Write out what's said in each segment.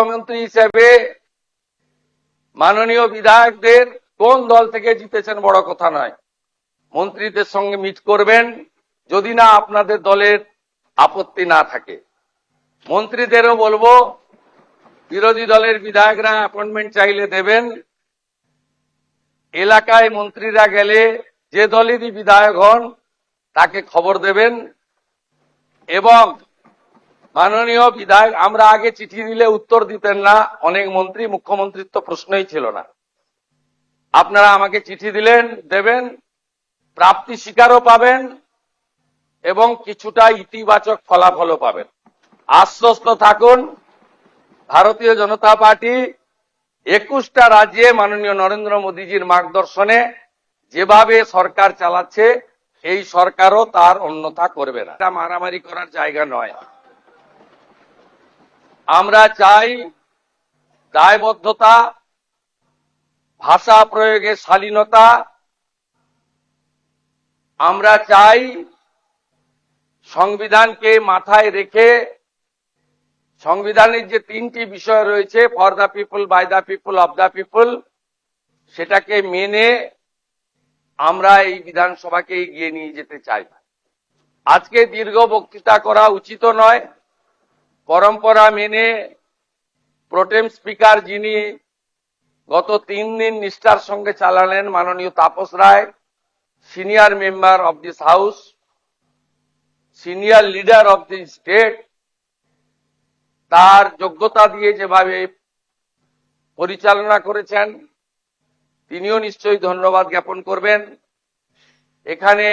মুখ্যমন্ত্রী হিসেবে মাননীয় বিধায়কদের কোন দল থেকে জিতেছেন বড় কথা নয়, মন্ত্রীদের সঙ্গে মিট করবেন, যদি না আপনাদের দলের আপত্তি না থাকে। মন্ত্রীদেরও বলবো, বিরোধী দলের বিধায়করা অ্যাপয়েন্টমেন্ট চাইলে দেবেন। এলাকায় মন্ত্রীরা গেলে যে দলেরই বিধায়ক হন তাকে খবর দেবেন। এবং মাননীয় বিধায়ক, আমরা আগে চিঠি দিলে উত্তর দিতেন না অনেক মন্ত্রী, মুখ্যমন্ত্রীর তো প্রশ্নই ছিল না। আপনারা আমাকে চিঠি দিলেন, দেবেন, প্রাপ্তি স্বীকারও পাবেন এবং কিছুটা ইতিবাচক ফলাফলও পাবেন। আশ্বস্ত থাকুন, ভারতীয় জনতা পার্টি 21টা রাজ্যে মাননীয় নরেন্দ্র মোদীজির মার্গদর্শনে যেভাবে সরকার চালাচ্ছে, এই সরকারও তার অন্যথা করবে না। এটা মারামারি করার জায়গা নয়। আমরা চাই দায়বদ্ধতা, ভাষা প্রয়োগের শালীনতা। আমরা চাই সংবিধানকে মাথায় রেখে সংবিধানের যে 3টি বিষয় রয়েছে, for the people, by the people, of the people, সেটাকে মেনে আমরা এই বিধানসভাকে এগিয়ে নিয়ে যেতে চাই। আজকে দীর্ঘ বক্তৃতা করা উচিত নয়। পরম্পরা মেনে প্রোটেম স্পিকার, যিনি গত 3 দিন নিষ্ঠার সঙ্গে চালালেন, মাননীয় Tapas Roy, senior member of this house, senior leader of the state, তার যোগ্যতা দিয়ে যেভাবে পরিচালনা করেছেন, তিনিও নিশ্চয়ই ধন্যবাদ জ্ঞাপন করবেন। এখানে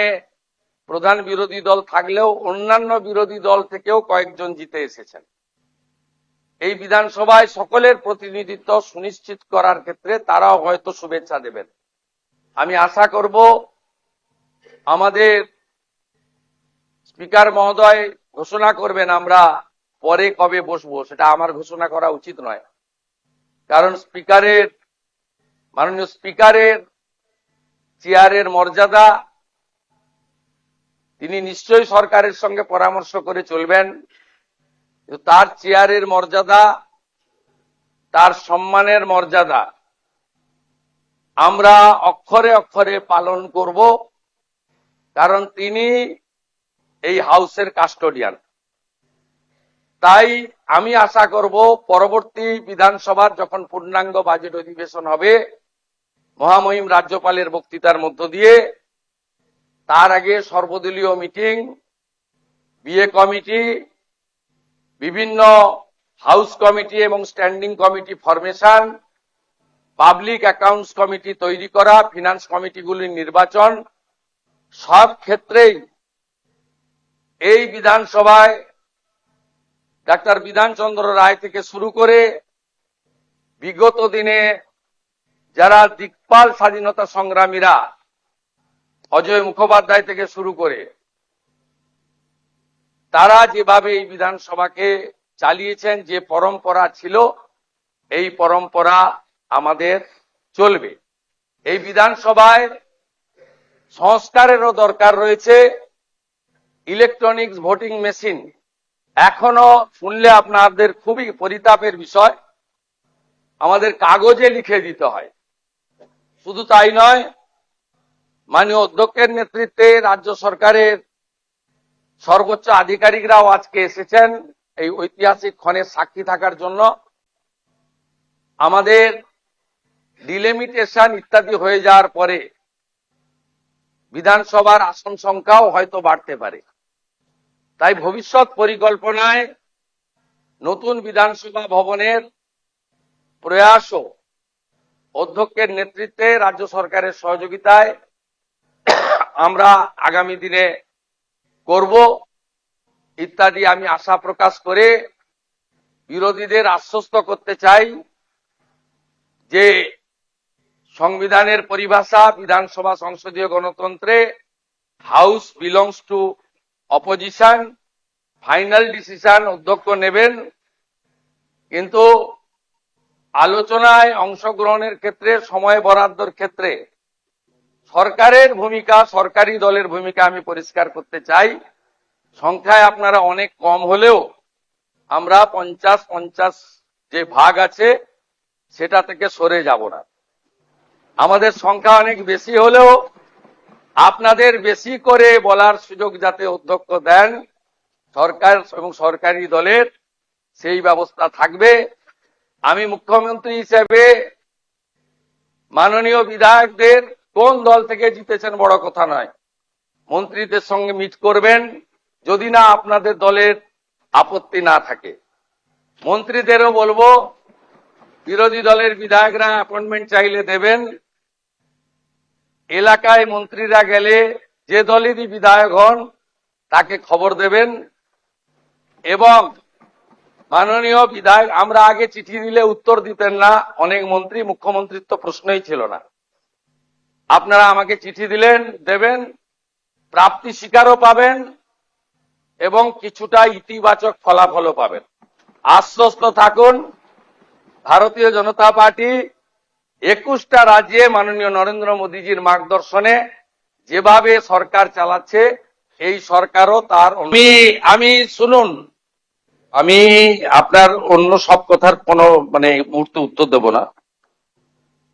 প্রধান বিরোধী দল থাকলেও অন্যান্য বিরোধী দল থেকেও কয়েকজন জিতে এসেছেন। এই বিধানসভায় সকলের প্রতিনিধিত্ব সুনিশ্চিত করার ক্ষেত্রে তারাও হয়তো শুভেচ্ছা দেবেন। আমি আশা করব আমাদের স্পিকার মহোদয় ঘোষণা করবেন আমরা পরে কবে বসবো, সেটা আমার ঘোষণা করা উচিত নয়। কারণ মাননীয় স্পিকারের চেয়ারের মর্যাদা, তিনি নিশ্চয়ই সরকারের সঙ্গে পরামর্শ করে চলবেন। তার চেয়ারের মর্যাদা, তার সম্মানের মর্যাদা আমরা অক্ষরে অক্ষরে পালন করব, কারণ তিনি এই হাউসের কাস্টোডিয়ান। তাই আমি আশা করব পরবর্তী বিধানসভার যখন পূর্ণাঙ্গ বাজেট অধিবেশন হবে, মহামহিম রাজ্যপালের বক্তৃতার মধ্য দিয়ে, তার আগে সর্বদলীয় মিটিং, বিএ কমিটি, বিভিন্ন হাউস কমিটি এবং standing committee formation, public accounts committee তৈরি করা, ফিনান্স কমিটিগুলির নির্বাচন, সব ক্ষেত্রেই এই বিধানসভায় ডাক্তার বিধানচন্দ্র রায় থেকে শুরু করে বিগত দিনে যারা দিকপাল স্বাধীনতা সংগ্রামীরা, অজয় মুখোপাধ্যায় থেকে শুরু করে, তারা যেভাবে এই বিধানসভাকে চালিয়েছেন, যে পরম্পরা ছিল, এই পরম্পরা আমাদের চলবে। এই বিধানসভায় সংস্কারেরও দরকার রয়েছে। ইলেকট্রনিক্স ভোটিং মেশিন এখনো শুনলে আপনাদের খুবই পরিতাপের বিষয়, আমাদের কাগজে লিখে দিতে হয়। শুধু তাই নয়, মাননীয় অধ্যক্ষের নেতৃত্বে রাজ্য সরকারের সর্বোচ্চ আধিকারিকরাও আজকে এসেছেন এই ঐতিহাসিক ক্ষণের সাক্ষী থাকার জন্য। আমাদের ডিলিমিটেশন ইত্যাদি হয়ে যাওয়ার পরে বিধানসভার আসন সংখ্যাও হয়তো বাড়তে পারে। তাই ভবিষ্যৎ পরিকল্পনায় নতুন বিধানসভা ভবনের প্রয়াসও অধ্যক্ষের নেতৃত্বে, রাজ্য সরকারের সহযোগিতায় আমরা আগামী দিনে করব ইত্যাদি আমি আশা প্রকাশ করে বিরোধীদের আশ্বস্ত করতে চাই যে সংবিধানের পরিভাষা, বিধানসভা সংসদীয় গণতন্ত্রে house belongs to opposition, final decision অধ্যক্ষ নেবেন, কিন্তু আলোচনায় অংশগ্রহণের ক্ষেত্রে, সময় বরাদ্দর ক্ষেত্রে সরকারের ভূমিকা, সরকারি দলের ভূমিকা আমি পরিষ্কার করতে চাই। সংখ্যায় আপনারা অনেক কম হলেও আমরা 50-50 যে ভাগ আছে সেটা থেকে সরে যাব না। আমাদের সংখ্যা অনেক বেশি হলেও আপনাদের বেশি করে বলার সুযোগ যাতে অধ্যক্ষ দেন সরকার এবং সরকারি দলের, সেই ব্যবস্থা থাকবে। আমি মুখ্যমন্ত্রী হিসেবে মাননীয় বিধায়কদের কোন দল থেকে জিতেছেন বড় কথা নয়, মন্ত্রীদের সঙ্গে মিট করবেন, যদি না আপনাদের দলের আপত্তি না থাকে। মন্ত্রীদেরও বলবো বিরোধী দলের বিধায়করা অ্যাপয়েন্টমেন্ট চাইলে দেবেন। এলাকায় মন্ত্রীরা গেলে যে দলেরই বিধায়ক হন তাকে খবর দেবেন। এবং মাননীয় বিধায়ক, আমরা আগে চিঠি দিলে উত্তর দিতেন না অনেক মন্ত্রী, মুখ্যমন্ত্রীর তো প্রশ্নই ছিল না। আপনারা আমাকে চিঠি দিলেন, দেবেন, প্রাপ্তি স্বীকারও পাবেন এবং কিছুটা ইতিবাচক ফলাফলও পাবেন। আশ্বস্ত থাকুন, ভারতীয় জনতা পার্টি 21টা রাজ্যে মাননীয় নরেন্দ্র মোদীজির মার্গদর্শনে যেভাবে সরকার চালাচ্ছে, এই সরকারও তার আমি শুনুন, আমি আপনার অন্য সব কথার কোনো মুহূর্তে উত্তর দেব না।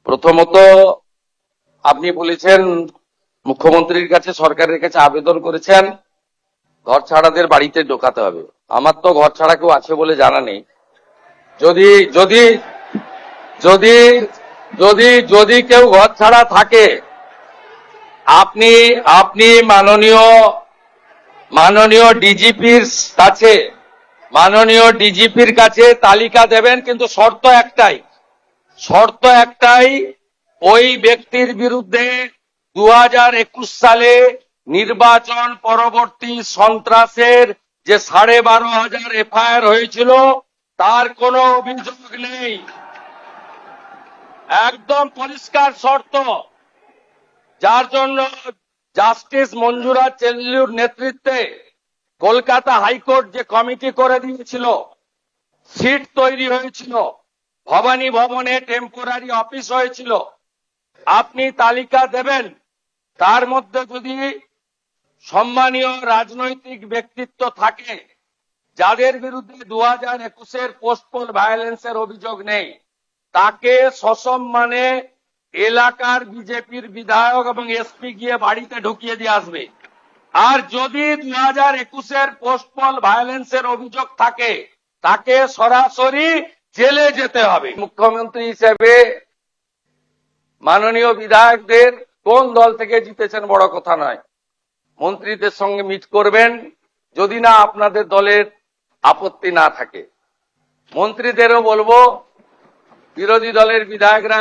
প্রথমত আপনি বলেছেন মুখ্যমন্ত্রীর কাছে, সরকারের কাছে আবেদন করেছেন ঘর ছাড়াদের বাড়িতে ঢোকাতে হবে। আমার তো ঘর ছাড়া কেউ আছে বলে জানা নেই। যদি যদি যদি যদি যদি কেউ ঘর ছাড়া থাকে, আপনি আপনি মাননীয় ডিজিপির কাছে তালিকা দেবেন, কিন্তু শর্ত একটাই, ওই ব্যক্তির বিরুদ্ধে 2021 সালে নির্বাচন পরবর্তী সন্ত্রাসের যে 12,500 এফআইআর হয়েছিল তার কোনো অভিযোগ নেই। একদম পরিষ্কার শর্ত, যার জন্য জাস্টিস মঞ্জুরা চেল্লুর নেতৃত্বে কলকাতা হাইকোর্ট যে কমিটি করে দিয়েছিল, সিট তৈরি হয়েছিল, ভবানী ভবনে টেম্পোরারি অফিস হয়েছিল, আপনি তালিকা দেবেন। তার মধ্যে যদি সম্মানীয় রাজনৈতিক ব্যক্তিত্ব থাকে যাদের বিরুদ্ধে 2021-এর পোস্টপোল ভায়োলেন্সের অভিযোগ নেই, তাকে সসম্মানে এলাকার বিজেপির বিধায়ক এবং এসপি গিয়ে বাড়িতে ঢুকিয়ে দিয়ে আসবে। আর যদি 2021-এর পোস্টপোল ভায়োলেন্সের অভিযোগ থাকে, তাকে সরাসরি জেলে যেতে হবে। মুখ্যমন্ত্রী হিসেবে মাননীয় বিধায়কদের কোন দল থেকে জিতেছেন বড় কথা নয়, মন্ত্রীদের সঙ্গে মিট করবেন, যদি না আপনাদের দলের আপত্তি না থাকে। মন্ত্রীদেরও বলবো বিরোধী দলের বিধায়করা